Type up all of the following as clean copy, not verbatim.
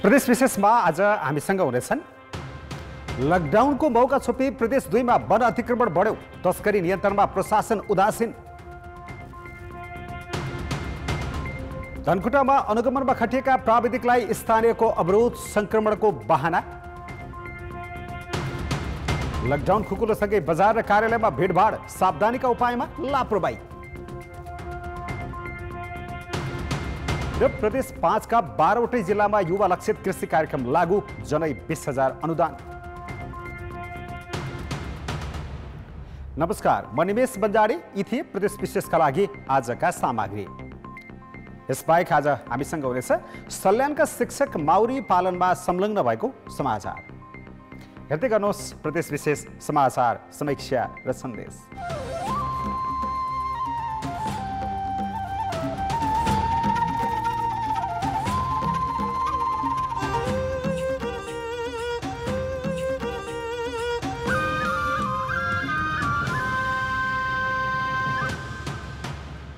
प्रदेश विशेषमा आज हामीसँग हुनेछन् लकडाउनको मौका छोपी प्रदेश 2 मा वन अतिक्रमण बढ्यो, तस्करी नियन्त्रणमा प्रशासन उदासीन। धनकुटामा अनुगमनमा खटिएका प्राविधिकलाई स्थानीयको अवरोध, संक्रमणको बहाना। लकडाउन खुकुलोसँगै बजार र कार्यालयमा भिडभाड, सावधानीका उपायमा लापरवाही। र प्रदेश 5 का 12वटै जिल्लामा युवा लक्षित कृषि कार्यक्रम लागू, जनै 20,000 अनुदान। नमस्कार, म निमेश बन्जारी। यी थिए प्रदेश विशेषका लागि आजका सामग्री। यसबाहेक आज हामीसँग हुनेछ सल्यानका शिक्षक माउरी पालनमा संलग्न भएको समाचार। हेर्दै गर्नुहोस् प्रदेश विशेष समाचार, समीक्षा र सन्देश।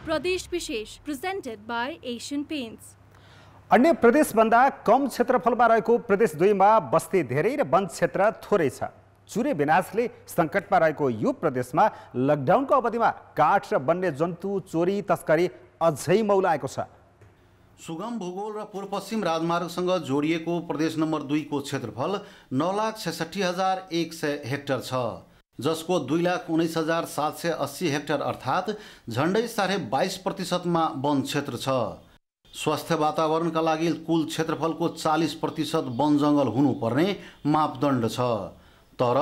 प्रदेश विशेष प्रेजेन्टेड बाय एशियन पेन्ट्स। अन्य प्रदेशभन्दा कम क्षेत्रफलमा रहेको प्रदेश 2 मा बस्ती धेरै र वन क्षेत्र थोरै छ। चुरे विनाशले सङ्कटमा रहेको यो प्रदेशमा लकडाउनको अवधिमा काठ र वन्यजन्तु चोरी तस्करी अझै मौलाएको छ। सुगम भूगोल र पूर्व पश्चिम राजमार्गसँग जोडिएको प्रदेश नम्बर 2 को क्षेत्रफल 9,66,100 हेक्टर छ, जसको 2,19,780 हेक्टर अर्थात् झन्डै 22.5% मा वन क्षेत्र छ। स्वस्थ वातावरणका लागि कुल क्षेत्रफलको 40% वन जङ्गल हुनुपर्ने मापदण्ड छ। तर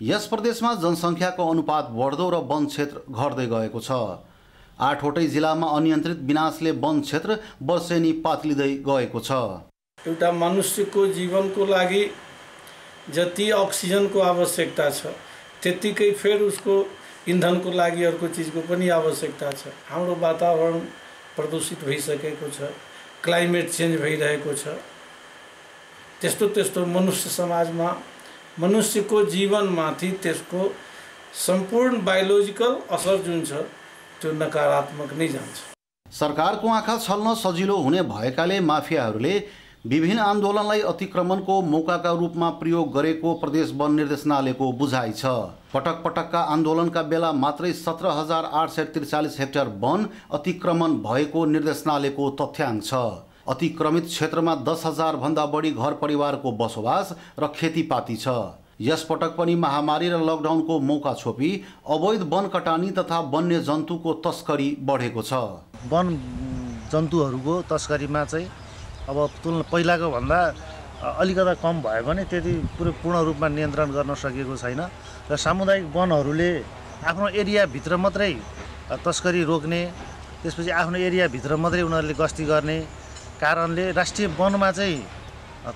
यस प्रदेशमा जनसङ्ख्याको अनुपात बढ्दो र वन क्षेत्र घट्दै गएको छ। 8वटै जिल्लामा अनियन्त्रित विनाशले वन क्षेत्र वर्षेनी पातलिँदै गएको छ। एउटा मनुष्यको जीवनको लागि जति अक्सिजनको आवश्यकता छ त्यतिकै फेर उसको इन्धनको लागि अर्को चिजको पनि आवश्यकता छ। हाम्रो वातावरण प्रदूषित भइसकेको छ, क्लाइमेट चेन्ज भइरहेको छ। त्यस्तो मनुष्य समाजमा मनुष्यको जीवनमाथि त्यसको सम्पूर्ण बायोलोजिकल असर जुन छ त्यो नकारात्मक नै जान्छ। सरकारको आँखा छल्न सजिलो हुने भएकाले माफियाहरूले विभिन्न आन्दोलनलाई अतिक्रमणको मौकाका रूपमा प्रयोग गरेको प्रदेश वन निर्देशनालयको बुझाइ छ। पटक पटकका आन्दोलनका बेला मात्रै 17,843 हेक्टर वन अतिक्रमण भएको निर्देशनालयको तथ्याङ्क छ। अतिक्रमित क्षेत्रमा 10,000 भन्दा बढी घर परिवारको बसोबास र खेतीपाती छ। यस पटक पनि महामारी र लकडाउनको मौका छोपी अवैध वन कटानी तथा वन्य जन्तुको तस्करी बढेको छ। वन जन्तुहरूको तस्करीमा चाहिँ अब तुलना पहिलाको भन्दा अलिकता कम भयो भने त्यति पूर्ण रूपमा नियन्त्रण गर्न सकिएको छैन र सामुदायिक वनहरूले आफ्नो एरियाभित्र मात्रै तस्करी रोक्ने, त्यसपछि आफ्नो एरियाभित्र मात्रै उनीहरूले गस्ती गर्ने कारणले राष्ट्रिय वनमा चाहिँ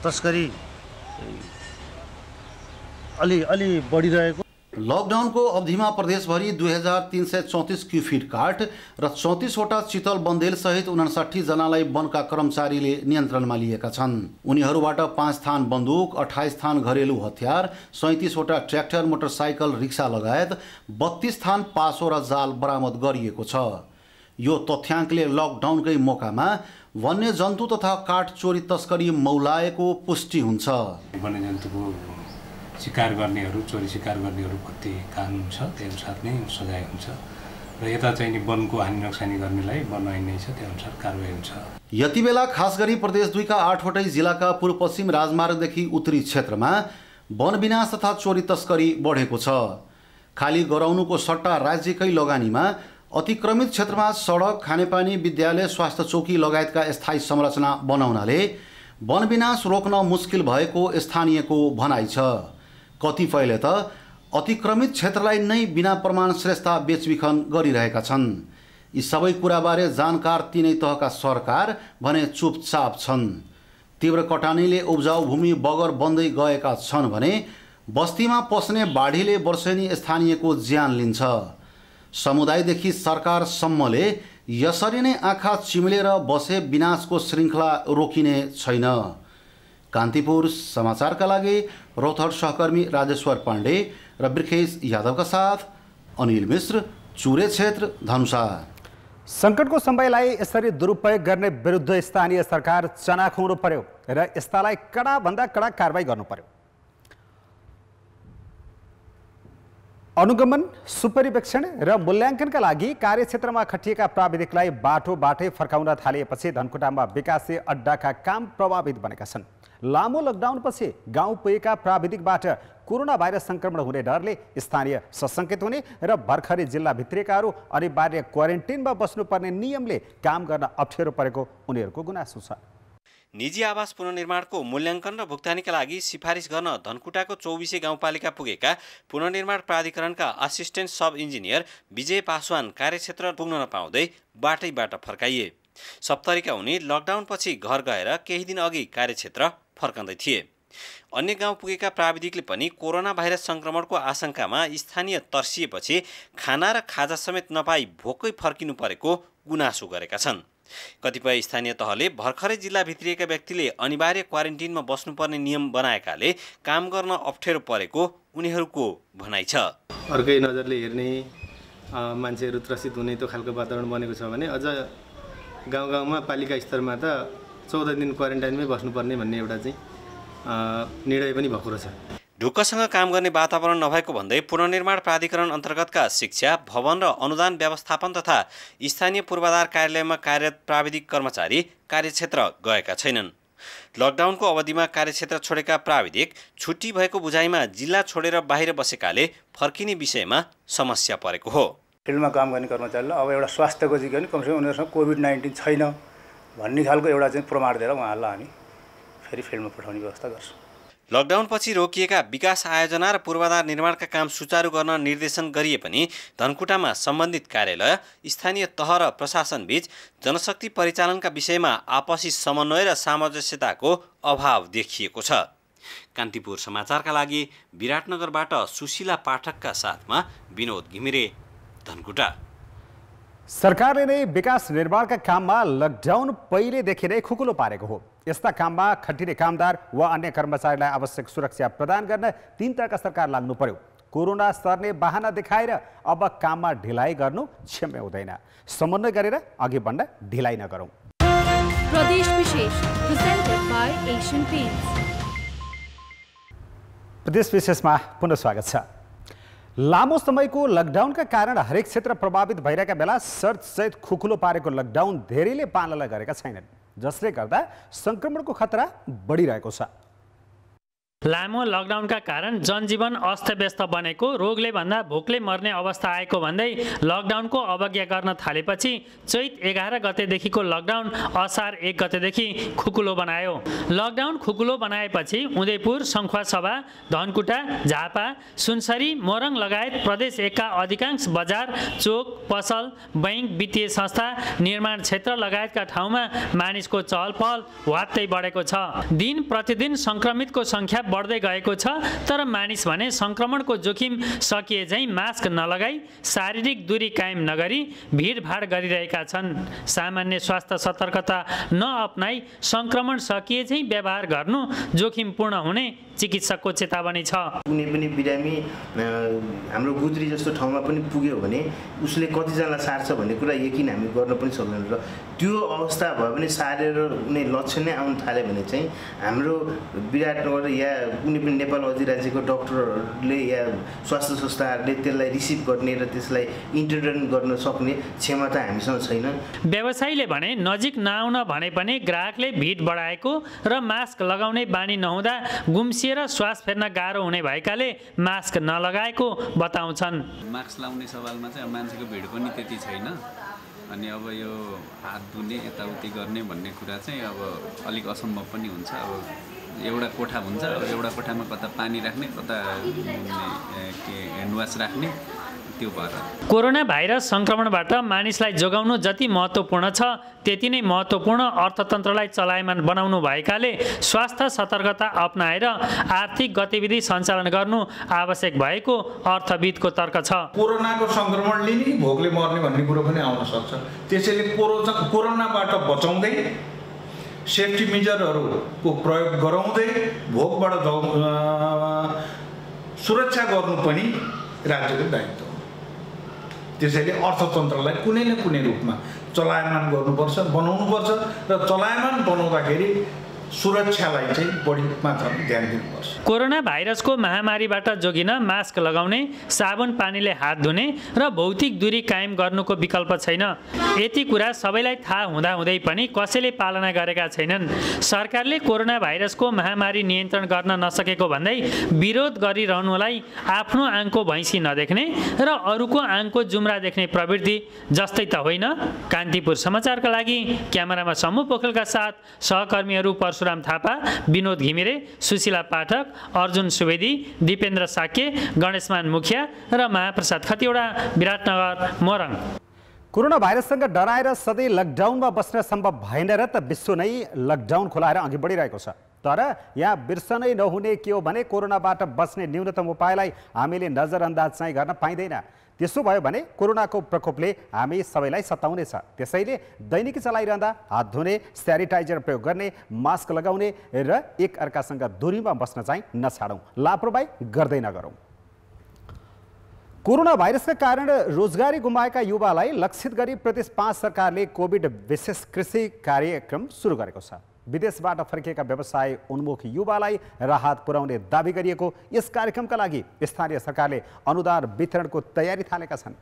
तस्करी अलि बढिरहेको। लकडाउनको अवधिमा प्रदेशभरि 2,334 क्युफिट काठ र 34वटा चितल बन्देल सहित 59 जनालाई वनका कर्मचारीले नियन्त्रणमा लिएका छन्। उनीहरूबाट 5 थान बन्दुक, 28 थान घरेलु हतियार, 37वटा ट्र्याक्टर, मोटरसाइकल, रिक्सा लगायत 32 थान पासो र जाल बरामद गरिएको छ। यो तथ्याङ्कले लकडाउनकै मौकामा वन्यजन्तु तथा काठ चोरी तस्करी मौलाएको पुष्टि हुन्छ। वन्यजन्तुको शिकार गर्नेहरू, चोरी शिकार गर्नेहरू कति कानुन छ त्यही अनुसार नै सजाय हुन्छ र यता चाहिँ नि वनको हानि नोक्सानी गर्नेलाई वन ऐन नै छ, त्यही अनुसार कारबाही हुन्छ। यति बेला खास गरी प्रदेश 2 का 8वटै जिल्लाका पूर्व पश्चिम राजमार्गदेखि उत्तरी क्षेत्रमा वन विनाश तथा चोरी तस्करी बढेको छ। खाली गराउनुको सट्टा राज्यकै लगानीमा अतिक्रमित क्षेत्रमा सडक, खानेपानी, विद्यालय, स्वास्थ्य चौकी लगायतका स्थायी संरचना बनाउनाले वन विनाश रोक्न मुस्किल भएको स्थानीयको भनाइ छ। कतिपयले त अतिक्रमित क्षेत्रलाई नै बिना प्रमाण श्रेष्ठता बेचबिखन गरिरहेका छन्। यी सबै कुराबारे जानकार तीनै तहका सरकार भने चुपचाप छन्। तीव्र कटानीले उब्जाउ भूमि बगर बन्दै गएका छन् भने बस्तीमा पस्ने बाढीले वर्षेनी स्थानीयको ज्यान लिन्छ। समुदायदेखि सरकारसम्मले यसरी नै आँखा चिम्लेर बसे विनाशको श्रृङ्खला रोकिने छैन। कान्तिपुर समाचारका लागि रौतहट सहकर्मी राजेश्वर पाण्डे र ब्रिखेश यादवका साथ अनिल मिश्र, चुरे क्षेत्र, धनुषा। सङ्कटको समयलाई यसरी दुरुपयोग गर्ने विरुद्ध स्थानीय सरकार चनाखो हुनु पर्यो र यस्तालाई कडाभन्दा कडा कारबाही गर्नु पर्यो। अनुगमन, सुपरिवेक्षण र मूल्याङ्कनका लागि कार्यक्षेत्रमा खटिएका प्राविधिकलाई बाटोबाटै फर्काउन थालिएपछि धनकुटामा विकासे अड्डाका काम प्रभावित बनेका छन्। लामो लकडाउनपछि गाउँ पुगेका प्राविधिकबाट कोरोना भाइरस सङ्क्रमण हुने डरले स्थानीय सशङ्कित हुने र भर्खरै जिल्ला भित्रिएकाहरू अनिवार्य क्वारेन्टिनमा बस्नुपर्ने नियमले काम गर्न अप्ठ्यारो परेको उनीहरूको गुनासो छ। निजी आवास पुनर्निर्माणको मूल्याङ्कन र भुक्तानीका लागि सिफारिस गर्न धनकुटाको 24 गाउँपालिका पुगेका पुनर्निर्माण प्राधिकरणका असिस्टेन्ट सब इन्जिनियर विजय पासवान कार्यक्षेत्र पुग्न नपाउँदै बाटैबाट फर्काइए। सप्तरीका उनी लकडाउनपछि घर गएर केही दिन अघि कार्यक्षेत्र फर्कँदै थिए। अन्य गाउँ पुगेका प्राविधिकले पनि कोरोना भाइरस सङ्क्रमणको आशंकामा स्थानीय तर्सिएपछि खाना र खाजा समेत नपाई भोकै फर्किनु परेको गुनासो गरेका छन्। कतिपय स्थानीय तहले भर्खरै जिल्ला भित्रिएका व्यक्तिले अनिवार्य क्वारेन्टिनमा बस्नुपर्ने नियम बनाएकाले काम गर्न अप्ठ्यारो परेको उनीहरूको भनाइ छ। अर्कै नजरले हेर्ने, मान्छेहरू त्रसित हुने त्यो खालको वातावरण बनेको छ भने अझ गाउँ गाउँमा पालिका स्तरमा त 14 दिन क्वारेन्टाइनमै बस्नुपर्ने भन्ने एउटा चाहिँ निर्णय पनि भएको रहेछ। ढुक्कसँग काम गर्ने वातावरण नभएको भन्दै पुनर्निर्माण प्राधिकरण अन्तर्गतका शिक्षा, भवन र अनुदान व्यवस्थापन तथा स्थानीय पूर्वाधार कार्यालयमा कार्यरत प्राविधिक कर्मचारी कार्यक्षेत्र गएका छैनन्। लकडाउनको अवधिमा कार्यक्षेत्र छोडेका प्राविधिक छुट्टी भएको बुझाइमा जिल्ला छोडेर बाहिर बसेकाले फर्किने विषयमा समस्या परेको हो। फिल्डमा काम गर्ने कर्मचारीलाई अब एउटा स्वास्थ्यको चाहिँ पनि कमसेकम उनीहरूसँग कोभिड-19 छैन भन्ने खालको एउटा चाहिँ प्रमाण दिएर उहाँहरूलाई हामी फेरि फिल्डमा पठाउने व्यवस्था गर्छौँ। लकडाउनपछि रोकिएका विकास आयोजना र पूर्वाधार निर्माणका काम सुचारू गर्न निर्देशन गरिए पनि धनकुटामा सम्बन्धित कार्यालय, स्थानीय तह र प्रशासनबीच जनशक्ति परिचालनका विषयमा आपसी समन्वय र सामञ्जस्यताको अभाव देखिएको छ। कान्तिपुर समाचारका लागि विराटनगरबाट सुशीला पाठकका साथमा विनोद घिमिरे, धनकुटा। सरकारले नै विकास निर्माणका काममा लकडाउन पहिलेदेखि नै खुकुलो पारेको हो। यस्ता काममा खटिने कामदार वा अन्य कर्मचारीलाई आवश्यक सुरक्षा प्रदान गर्न 3 तहका सरकार लाग्नु पर्यो। कोरोना सर्ने बहाना देखाएर अब काममा ढिलाइ गर्नु क्षम्य हुँदैन। समन्वय गरेर अघि बढ्न ढिलाइ नगरौँ। प्रदेश विशेष प्रेजेन्टेड बाय एशियन पेन्ट्स। प्रदेश विशेषमा पुनः स्वागत छ। लामो समयको लकडाउनका कारण हरेक क्षेत्र प्रभावित भइरहेका बेला शर्तसहित खुकुलो पारेको लकडाउन धेरैले पालना गरेका छैनन्, जसले गर्दा सङ्क्रमणको खतरा बढिरहेको छ। लामो लकडाउनका कारण जनजीवन अस्तव्यस्त बनेको, रोगले भन्दा भोकले मर्ने अवस्था आएको भन्दै लकडाउनको अवज्ञा गर्न थालेपछि चैत 11 गतेदेखिको लकडाउन असार 1 गतेदेखि खुकुलो बनायो। लकडाउन खुकुलो बनाएपछि उदयपुर, सङ्खुवासभा, धनकुटा, झापा, सुनसरी, मोरङ लगायत प्रदेश 1 का अधिकांश बजार, चोक, पसल, बैंक, वित्तीय संस्था, निर्माण क्षेत्र लगायतका ठाउँमा मानिसको चहलपहल वात्तै बढेको छ। दिन प्रतिदिन सङ्क्रमितको सङ्ख्या बढ्दै गएको छ, तर मानिस भने सङ्क्रमणको जोखिम सकिए झैँ मास्क नलगाई, शारीरिक दूरी कायम नगरी भिडभाड गरिरहेका छन्। सामान्य स्वास्थ्य सतर्कता नअपनाई सङ्क्रमण सकिए झैँ व्यवहार गर्नु जोखिमपूर्ण हुने चिकित्सकको चेतावनी छ। कुनै पनि बिरामी हाम्रो गुद्री जस्तो ठाउँमा पनि पुग्यो भने उसले कतिजना सार्छ भन्ने कुरा यकिन हामी गर्न पनि सक्दैन र त्यो अवस्था भयो भने सारेर कुनै लक्षण नै आउन थाल्यो भने चाहिँ हाम्रो विराटनगर या कुनै पनि नेपाल अधिराज्यको डक्टरहरूले या स्वास्थ्य संस्थाहरूले त्यसलाई रिसिभ गर्ने र त्यसलाई इन्टरभेन गर्न सक्ने क्षमता हामीसँग छैन। व्यवसायीले भने नजिक नआउन भने पनि ग्राहकले भिड बढाएको र मास्क लगाउने बानी नहुँदा गुम्सिएर श्वास फेर्न गाह्रो हुने भएकाले मास्क नलगाएको बताउँछन्। मास्क लाउने सवालमा चाहिँ मान्छेको भिड पनि त्यति छैन, अनि अब यो हात धुने यताउति गर्ने भन्ने कुरा चाहिँ अब अलिक असम्भव पनि हुन्छ। अब एउटा कोठा हुन्छ, अब एउटा कोठामा कता पानी राख्ने, कता ह्यान्डवास राख्ने, त्यो भएर कोरोना भाइरस सङ्क्रमणबाट मानिसलाई जोगाउनु जति महत्त्वपूर्ण छ त्यति नै महत्त्वपूर्ण अर्थतन्त्रलाई चलायमान बनाउनु भएकाले स्वास्थ्य सतर्कता अपनाएर आर्थिक गतिविधि सञ्चालन गर्नु आवश्यक भएको अर्थविदको तर्क छ। कोरोनाको सङ्क्रमणले नै भोकले मर्ने भन्ने कुरो पनि आउन सक्छ। त्यसैले कोरोनाबाट बचाउँदै सेफ्टी मेजरहरूको प्रयोग गराउँदै भोकबाट सुरक्षा गर्नु पनि राज्यको दायित्व हो। त्यसैले अर्थतन्त्रलाई कुनै न कुनै रूपमा चलायमान गर्नुपर्छ, बनाउनुपर्छ र चलायमान बनाउँदाखेरि सुरक्षालाई चाहिँ बढी मात्रामा ध्यान दिनुपर्छ। कोरोना भाइरसको महामारीबाट जोगिन मास्क लगाउने, साबुन पानीले हात धुने र भौतिक दूरी कायम गर्नुको विकल्प छैन। यति कुरा सबैलाई थाहा हुँदाहुँदै पनि कसैले पालना गरेका छैनन्। सरकारले कोरोना भाइरसको महामारी नियन्त्रण गर्न नसकेको भन्दै विरोध गरिरहनुलाई आफ्नो आङको भैँसी नदेख्ने र अरूको आङको जुम्रा देख्ने प्रवृत्ति जस्तै त होइन। कान्तिपुर समाचारका लागि क्यामेरामा सम्मु पोखरेलका साथ सहकर्मीहरू परशुराम थापा, विनोद घिमिरे, सुशीला पाठक, अर्जुन सुवेदी, दिपेन्द्र साक्य, गणेशमान मुखिया र महाप्रसाद खतिवडा, विराटनगर, मोरङ। कोरोना भाइरससँग डराएर सधैँ लकडाउनमा बस्न सम्भव भएन र त विश्व नै लकडाउन खोलाएर अघि बढिरहेको छ। तर यहाँ बिर्सनै नहुने के हो भने कोरोनाबाट बस्ने न्यूनतम उपायलाई हामीले नजरअन्दाज चाहिँ गर्न पाइँदैन। त्यसो भयो भने कोरोनाको प्रकोपले हामी सबैलाई सताउनेछ। त्यसैले दैनिकी चलाइरहँदा हात धुने, स्यानिटाइजर प्रयोग गर्ने, मास्क लगाउने र एक अर्कासँग दूरीमा बस्न चाहिँ नछाडौँ, लापरवाही गर्दै नगरौँ। कोरोना भाइरसका कारण रोजगारी गुमाएका युवालाई लक्षित गरी प्रदेश 5 सरकारले कोभिड विशेष कृषि कार्यक्रम सुरु गरेको छ। विदेशबाट फर्किएका व्यवसाय उन्मुख युवालाई राहत पुर्याउने दावी गरिएको यस कार्यक्रमका लागि स्थानीय सरकारले अनुदान वितरणको तयारी थालेका छन्।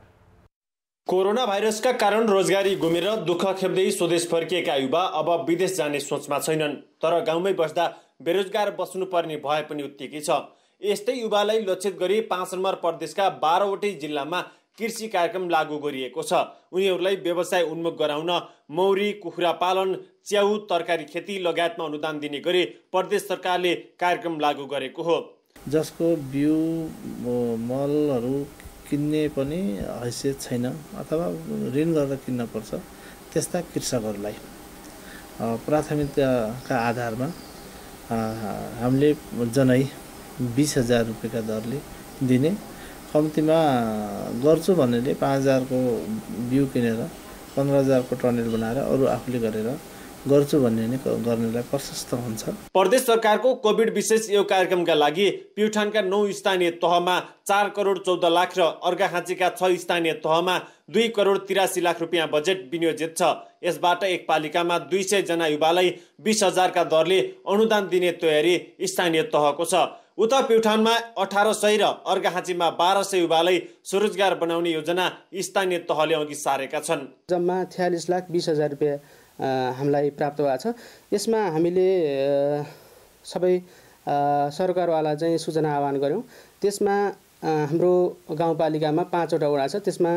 कोरोना भाइरसका कारण रोजगारी गुमेर दुःख खेप्दै स्वदेश फर्किएका युवा अब विदेश जाने सोचमा छैनन्। तर गाउँमै बस्दा बेरोजगार बस्नुपर्ने भए पनि उत्तिकै छ। यस्तै युवालाई लक्षित गरी 5 नम्बर प्रदेशका 12वटै जिल्लामा कृषि कार्यक्रम लागू गरिएको छ। उनीहरूलाई व्यवसाय उन्मुख गराउन मौरी, कुखुरा पालन, च्याउ, तरकारी खेती लगायतमा अनुदान दिने गरी प्रदेश सरकारले कार्यक्रम लागू गरेको हो। जसको बिउ मलहरू किन्ने पनि हैसियत छैन अथवा ऋण गरेर किन्न पर्छ, त्यस्ता कृषकहरूलाई प्राथमिकताका आधारमा हामीले जनै 20,000 रुपियाँका दरले दिने, कम्तीमा गर्छु भन्नेले 5,000 को बिउ किनेर 15,000 को टनेल बनाएर अरू आफूले गरेर गर्छु भन्ने नै गर्नेलाई प्रशस्त हुन्छ। प्रदेश सरकारको कोभिड विशेष यो कार्यक्रमका लागि प्युठानका 9 स्थानीय तहमा 4 करोड 14 लाख र अर्घाखाँचीका 6 स्थानीय तहमा 2 करोड 83 लाख रुपियाँ बजेट विनियोजित छ। यसबाट एक पालिकामा 200 जना युवालाई 20,000 का दरले अनुदान दिने तयारी स्थानीय तहको छ। उता प्युठानमा 1800 र अर्घाखाँचीमा 1200 युवालाई स्वरोजगार बनाउने योजना स्थानीय तहले अघि सारेका छन्। जम्मा 46,20,000 रुपियाँ हामीलाई प्राप्त भएको छ। यसमा हामीले सबै सरकारवाला चाहिँ सूचना आह्वान गऱ्यौँ। त्यसमा हाम्रो गाउँपालिकामा 5वटा वडा छ। त्यसमा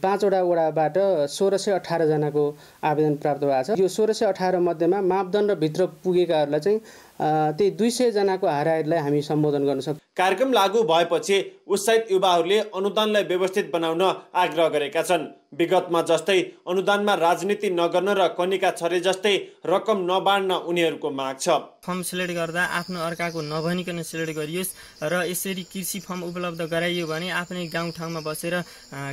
5वटा वडाबाट 1618 जनाको आवेदन प्राप्त भएको छ। यो 1618 मध्येमा मापदण्डभित्र पुगेकाहरूलाई चाहिँ त्यही 200 जनाको हाराहारीलाई हामी सम्बोधन गर्न सक्छौँ। कार्यक्रम लागू भएपछि उत्साहित युवाहरूले अनुदानलाई व्यवस्थित बनाउन आग्रह गरेका छन्। विगतमा जस्तै अनुदानमा राजनीति नगर्न र कनिका छरे जस्तै रकम नबाड्न उनीहरूको माग छ। फर्म सिलेक्ट गर्दा आफ्नो अर्काको नभनिकन सिलेक्ट गरियोस् र यसरी कृषि फर्म उपलब्ध गराइयो भने आफ्नै गाउँठाउँमा बसेर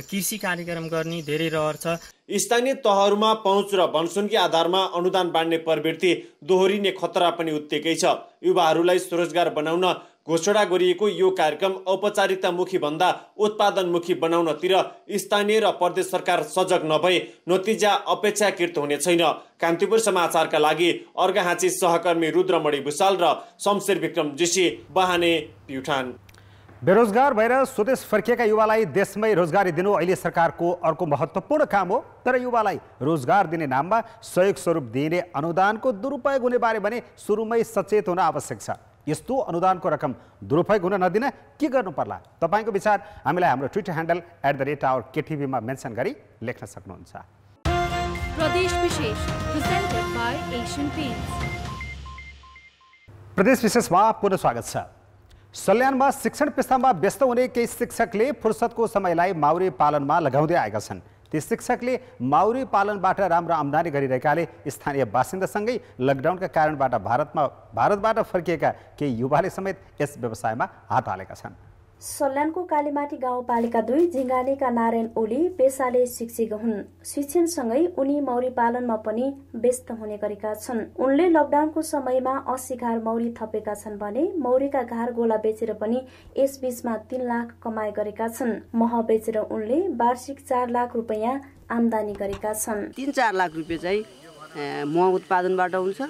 कृषि कार्यक्रम गर्ने धेरै रहर छ। स्थानीय तहहरूमा पहुँच र बनसुनकी आधारमा अनुदान बाँड्ने प्रवृत्ति दोहोरिने खतरा पनि उत्तिकै छ। युवाहरूलाई स्वरोजगार बनाउन घोषणा गरिएको यो कार्यक्रम औपचारिकतामुखी भन्दा उत्पादनमुखी बनाउनतिर स्थानीय र प्रदेश सरकार सजग नभई नतिजा अपेक्षाकृत हुने छैन। कान्तिपुर समाचारका लागि अर्घाखाँची सहकर्मी रुद्रमणि भुसाल र शमशेर विक्रम जोशी, बहाने, प्युठान। बेरोजगार भएर स्वदेश फर्किएका युवालाई देशमै रोजगारी दिनु अहिले सरकारको अर्को महत्त्वपूर्ण काम हो। तर युवालाई रोजगार दिने नाममा सहयोग स्वरूप दिइने अनुदानको दुरुपयोग हुने बारे भने सुरुमै सचेत हुन आवश्यक छ। यस्तो अनुदानको रकम दुरुपयोग हुन नदिन के गर्नु पर्ला? तपाईँको विचार हामीलाई हाम्रो ट्विटर ह्यान्डल @KTV मा मेन्सन गरी लेख्न सक्नुहुन्छ। प्रदेश विशेष प्रेजेन्टेड बाइ एशियन पेन्ट्स। प्रदेश विशेषमा पुनः स्वागत छ। सल्यानमा शिक्षण पेसामा व्यस्त हुने केही शिक्षकले फुर्सदको समयलाई माउरी पालनमा लगाउँदै आएका छन्। ती शिक्षकले माउरी पालनबाट राम्रो आम्दानी गरिरहेकाले स्थानीय बासिन्दासँगै लकडाउनका कारणबाट भारतबाट फर्किएका केही युवाले समेत यस व्यवसायमा हात हालेका छन्। सल्यानको कालीमाटी गाउँपालिका 2 झिङ्गानेका नारायण ओली पेसाले शिक्षक हुन्। शिक्षणसँगै उनी मौरी पालनमा पनि व्यस्त हुने गरेका छन्। उनले लकडाउनको समयमा 80 घार मौरी थपेका छन् भने मौरीका घार गोला बेचेर पनि यस बीचमा 3 लाख कमाइ गरेका छन्। मह बेचेर उनले वार्षिक 4 लाख रुपैयाँ आम्दानी गरेका छन्। 3-4 लाख रुपैयाँ चाहिँ मह उत्पादनबाट हुन्छ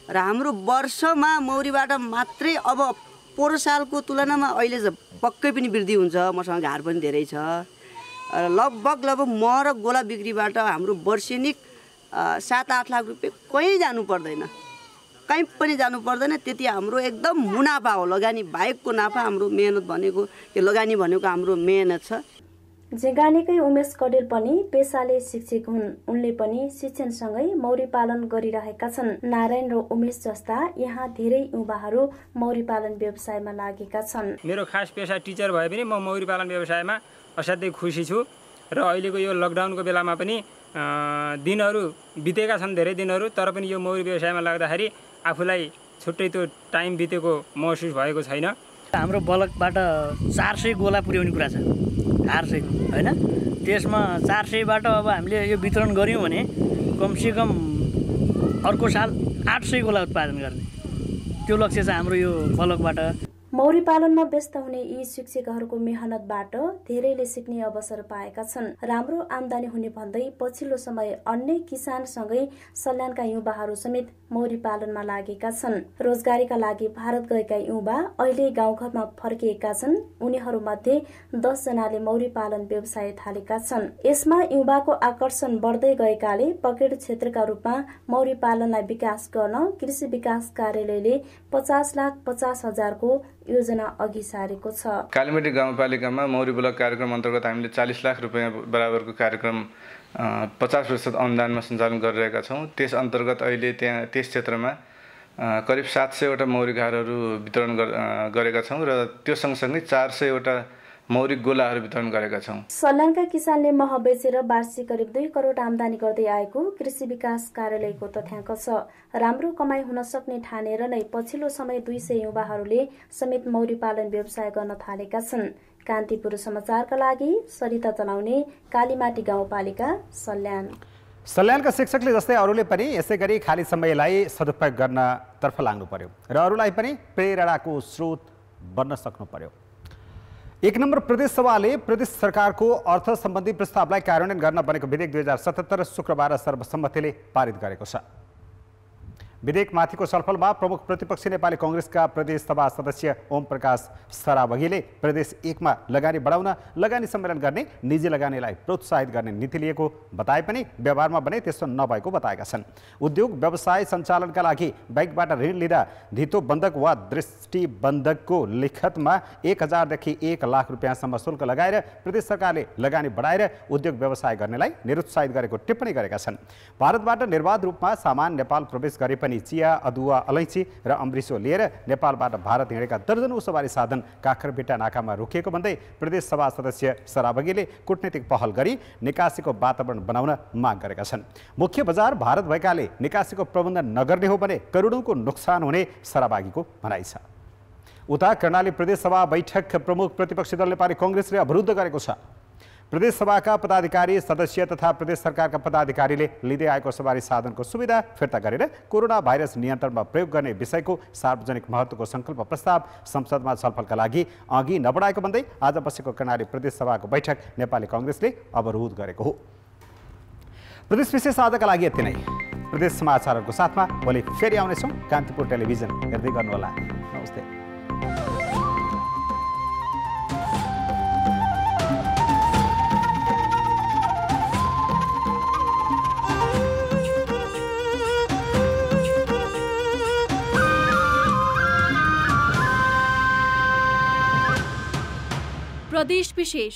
र हाम्रो वर्षमा मौरीबाट मात्रै अब पोहोर सालको तुलनामा अहिले पक्कै पनि वृद्धि हुन्छ। मसँग घार पनि धेरै छ। लगभग मह र गोला बिक्रीबाट हाम्रो वर्षेनिक 7-8 लाख रुपैयाँ कहीँ जानु पर्दैन, कहीँ पनि जानु पर्दैन। त्यति हाम्रो एकदम मुनाफा हो। लगानी बाहेकको नाफा हाम्रो मेहनत भनेको, यो लगानी भनेको हाम्रो मेहनत छ। झिङ्गानेकै उमेश कडेल पनि पेसाले शिक्षक हुन्। उनले पनि शिक्षणसँगै मौरी पालन गरिरहेका छन्। नारायण र उमेश जस्ता यहाँ धेरै युवाहरू मौरी पालन व्यवसायमा लागेका छन्। मेरो खास पेसा टिचर भए पनि म मौरी पालन व्यवसायमा असाध्यै खुसी छु र अहिलेको यो लकडाउनको बेलामा पनि दिनहरू बितेका छन्, धेरै दिनहरू, तर पनि यो मौरी व्यवसायमा लाग्दाखेरि आफूलाई छुट्टै त्यो टाइम बितेको महसुस भएको छैन। हाम्रो बलकबाट 400 गोला पुर्याउने कुरा छ, 400 हैन। त्यसमा 400बाट अब हामीले यो वितरण गऱ्यौँ भने कमसेकम अर्को साल 800 गोला उत्पादन गर्ने त्यो लक्ष्य छ हाम्रो यो बलकबाट। मौरी पालनमा व्यस्त हुने यी शिक्षकहरूको मेहनतबाट धेरैले सिक्ने अवसर पाएका छन्। राम्रो आम्दानी हुने भन्दै पछिल्लो समय अन्य किसानसँगै सल्यानका युवाहरू समेत मौरी पालनमा लागेका छन्। रोजगारीका लागि भारत गएका युवा अहिले गाउँघरमा फर्किएका छन्। उनीहरूमध्ये 10 जनाले मौरी पालन व्यवसाय थालेका छन्। यसमा युवाको आकर्षण बढ्दै गएकाले पकेट क्षेत्रका रूपमा मौरी पालनलाई विकास गर्न कृषि विकास कार्यालयले 50,50,000 को योजना अघि सारेको छ। कालीमाटी गाउँपालिकामा मौरी ब्लक कार्यक्रम अन्तर्गत हामीले 40 लाख रुपैयाँ बराबरको कार्यक्रम 50% अनुदानमा सञ्चालन गरिरहेका छौँ। त्यस अन्तर्गत अहिले त्यहाँ त्यस क्षेत्रमा करिब 700वटा मौरी घारहरू वितरण गरेका छौँ र त्यो सँगसँगै 400वटा मौरी गोलाहरू वितरण गरेका छौँ। सल्यानका किसानले मह बेचेर वार्षिक करिब 2 करोड आम्दानी गर्दै आएको कृषि विकास कार्यालयको तथ्याङ्क छ। राम्रो कमाई हुन सक्ने ठानेर नै पछिल्लो समय 200 युवाहरूले समेत मौरी पालन व्यवसाय गर्न थालेका छन्। कान्तिपुर समाचारका लागि सरिता चलाउने, कालीमाटी गाउँपालिका, सल्यान। सल्यानका शिक्षकले जस्तै अरूले पनि यसै गरी खाली समयलाई सदुपयोग गर्न तर्फ लाग्नु पर्यो र अरूलाई पनि प्रेरणाको स्रोत बन्न सक्नु पर्यो। 1 नम्बर प्रदेश सभाले प्रदेश सरकारको अर्थ सम्बन्धी प्रस्तावलाई कार्यान्वयन गर्न बनेको विधेयक 2077 शुक्रबार सर्वसम्मतिले पारित गरेको छ। विधेयकमाथिको छलफलमा प्रमुख प्रतिपक्षी नेपाली कांग्रेसका प्रदेश सभा सदस्य ओम प्रकाश सरावगीले प्रदेश 1 मा लगानी बढाउन लगानी सम्मेलन गर्ने, निजी लगानीलाई प्रोत्साहित गर्ने नीति लिएको बताए पनि व्यवहारमा भने त्यस्तो नभएको बताएका छन्। उद्योग व्यवसाय सञ्चालनका लागि बैंकबाट ऋण लिँदा धितो बन्धक वा दृष्टि बन्धकको लिखतमा 1000 देखि 1 लाख रुपैयाँसम्म शुल्क लगाएर प्रदेश सरकारले लगानी बढाएर उद्योग व्यवसाय गर्नेलाई निरुत्साहित गरेको टिप्पणी गरेका छन्। भारतबाट निर्बाध रूपमा सामान नेपाल प्रवेश गरे पनि चिया, अदुवा, अलैँची र अमृसो लिएर नेपालबाट भारत हिँडेका दर्जनौं सवारी साधन काँक्राबिट्टा नाकामा रोकिएको भन्दै प्रदेश सभा सदस्य सरावगीले कूटनीतिक पहल गरी निकासीको वातावरण बनाउन माग गरेका छन्। मुख्य बजार भारत भएकाले निकासीको प्रबन्धन नगर्ने हो भने करोडौंको नोक्सान हुने सरावगीको भनाइ छ। उता कर्णाली प्रदेश सभा बैठक प्रमुख प्रतिपक्षी दल नेपाली कांग्रेसले अवरुद्ध गरेको छ। प्रदेश सभाका पदाधिकारी, सदस्य तथा प्रदेश सरकारका पदाधिकारीले लिँदै आएको सवारी साधनको सुविधा फिर्ता गरेर कोरोना भाइरस नियन्त्रणमा प्रयोग गर्ने विषयको सार्वजनिक महत्त्वको संकल्प प्रस्ताव संसदमा छलफलका लागि अघि नबढाएको भन्दै आज बसेको कर्णाली प्रदेश सभाको बैठक नेपाली कांग्रेसले अवरोध गरेको हो। प्रदेश विशेष आजका लागि यति नै। प्रदेश समाचारहरूको साथमा भोलि फेरि आउनेछौँ। कान्तिपुर टेलिभिजन हेर्दै गर्नुहोला। नमस्ते। प्रदेश विशेष